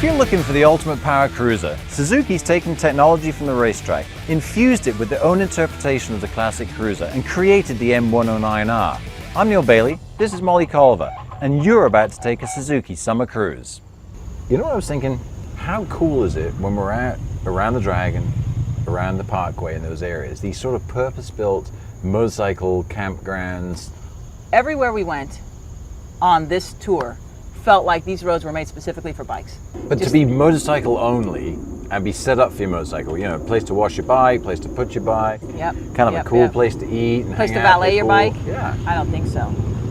you're looking for the ultimate power cruiser, Suzuki's taken technology from the racetrack, infused it with their own interpretation of the classic cruiser, and created the M109R. I'm Neale Bayly, this is Molly Culver, and you're about to take a Suzuki summer cruise. You know what I was thinking? How cool is it when we're out around the Dragon, around the Parkway in those areas, these sort of purpose-built motorcycle campgrounds. Everywhere we went on this tour felt like these roads were made specifically for bikes. But to be motorcycle only and be set up for your motorcycle, you know, a place to wash your bike, place to put your bike, kind of a cool place to eat and place hang to out, valet your bike. Yeah. I don't think so.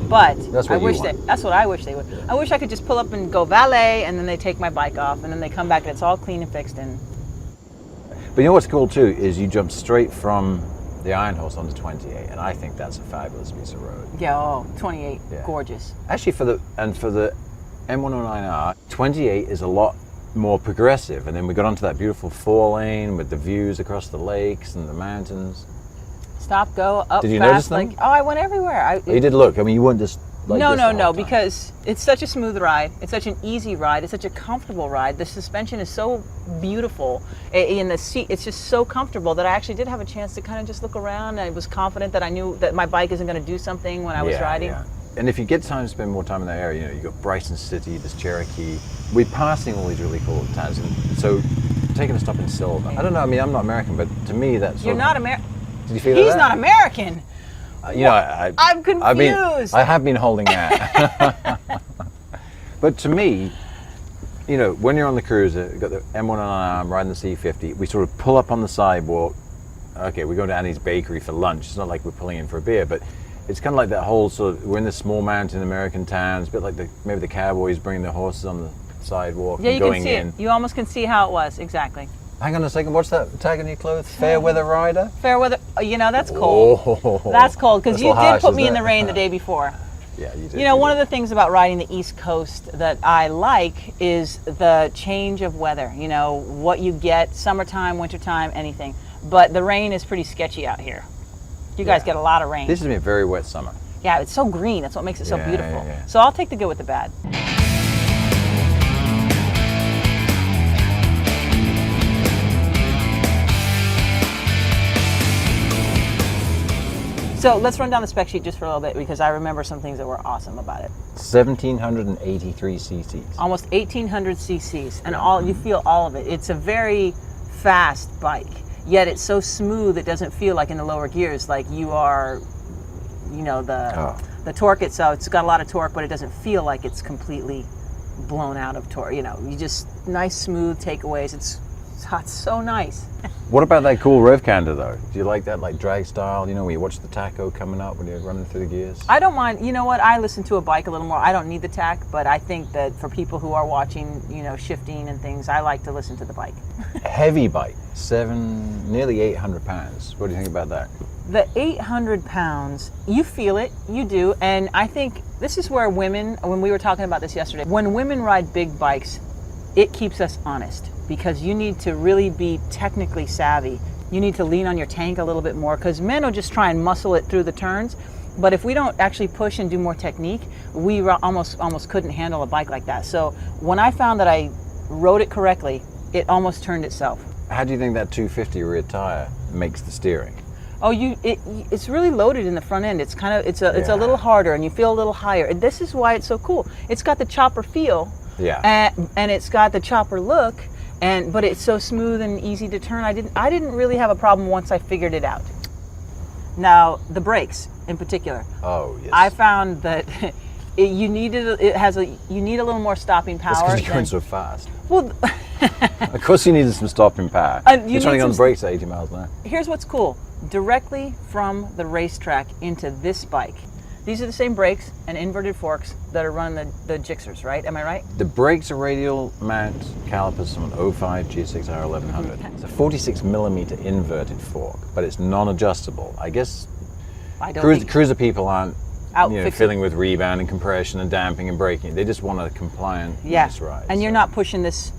But that's what that's what I wish they would. I wish I could just pull up and go valet, and then they take my bike off, and then they come back and it's all clean and fixed. And but you know what's cool too is you jump straight from the Iron Horse onto 28, and I think that's a fabulous piece of road. Yeah, 28, gorgeous. Actually, for the M109R, 28 is a lot more progressive, and then we got onto that beautiful 4-lane with the views across the lakes and the mountains. Stop, go, up, did you fast, notice them? Oh, I went everywhere. You did look. I mean, you weren't just like No, because it's such a smooth ride. It's such an easy ride. It's such a comfortable ride. The suspension is so beautiful. In the seat, it's just so comfortable that I actually did have a chance to kind of just look around. I was confident that I knew that my bike isn't going to do something when I was riding. Yeah. And if you get time to spend more time in that area, you know, you've got Bryson City, there's Cherokee. We're passing all these really cool towns. And so taking a stop in Silver. I don't know, I mean, I'm not American, but to me that's... You're not American. Did you feel He's not American. You know, I'm confused. I have been holding that. But to me, you know, when you're on the cruiser, you've got the M109R, I'm riding the C50, we sort of pull up on the sidewalk. Okay, we're going to Annie's Bakery for lunch. It's not like we're pulling in for a beer, but it's kind of like that whole sort of, we're in the small mountain American towns, a bit like maybe the cowboys bringing their horses on the sidewalk and going in. Yeah, you can see it. You almost can see how it was, exactly. Hang on a second, what's that tag on your clothes? Fair weather rider? Fair weather, you know, that's cold. Oh, that's cold, because you did put me in the rain the day before. Yeah, you did. You know, one of the things about riding the East Coast that I like is the change of weather. You know, what you get, summertime, wintertime, anything. But the rain is pretty sketchy out here. You guys get a lot of rain. This has been a very wet summer. Yeah, it's so green. That's what makes it so beautiful. Yeah. So I'll take the good with the bad. So let's run down the spec sheet just for a little bit, because I remember some things that were awesome about it. 1,783 cc's. Almost 1,800 cc's, and you feel all of it. It's a very fast bike, yet it's so smooth it doesn't feel like in the lower gears like you are, you know, the torque itself. It's got a lot of torque, but it doesn't feel like it's completely blown out of torque. You know, you just nice smooth takeaways. It's so nice. What about that cool rev counter though? Do you like that, like drag style? You know, when you watch the tacho coming up when you're running through the gears? I don't mind. You know what? I listen to a bike a little more. I don't need the tack, but I think that for people who are watching, you know, shifting and things, I like to listen to the bike. Heavy bike, nearly 800 pounds. What do you think about that? The 800 pounds, you feel it, you do, and I think this is where women, when we were talking about this yesterday, when women ride big bikes, it keeps us honest. Because you need to really be technically savvy. You need to lean on your tank a little bit more, because men will just try and muscle it through the turns. But if we don't actually push and do more technique, we almost couldn't handle a bike like that. So when I found that I rode it correctly, it almost turned itself. How do you think that 250 rear tire makes the steering? Oh, it's really loaded in the front end. It's kind of it's a little harder, and you feel a little higher. And this is why it's so cool. It's got the chopper feel. Yeah. And it's got the chopper look. But it's so smooth and easy to turn. I didn't really have a problem once I figured it out. Now the brakes, in particular. Oh yes. I found that you need a little more stopping power. That's because you're going so fast. Well, of course you needed some stopping power. You're turning on the brakes at 80 miles an hour. Here's what's cool: directly from the racetrack into this bike. These are the same brakes and inverted forks that are running the Gixxers, right? Am I right? The brakes are radial mount calipers from an 05 GSX-R 1100. It's a 46 millimeter inverted fork, but it's non-adjustable. I guess cruiser people aren't fiddling with rebound and compression and damping and braking. They just want a compliant ride. And you're not pushing this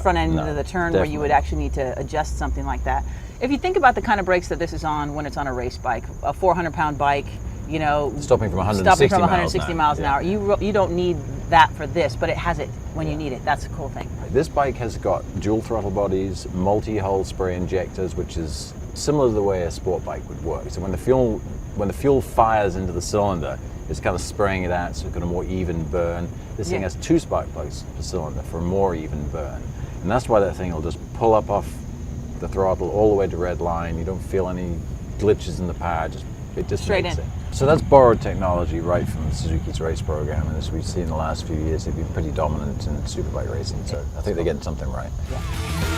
front end into the turn where you would actually need to adjust something like that. If you think about the kind of brakes that this is on when it's on a race bike, a 400-pound bike, you know, stopping from 160 miles an hour. You don't need that for this, but it has it when you need it. That's a cool thing. This bike has got dual throttle bodies, multi-hole spray injectors, which is similar to the way a sport bike would work. So when the fuel fires into the cylinder, it's kind of spraying it out, so it's got a more even burn. This thing has 2 spark plugs per cylinder for a more even burn. And that's why that thing will just pull up off the throttle all the way to red line. You don't feel any glitches in the power, it just Straight makes in. it. So that's borrowed technology right from Suzuki's race program, and as we've seen in the last few years, they've been pretty dominant in superbike racing, so I think they're getting something right. Yeah.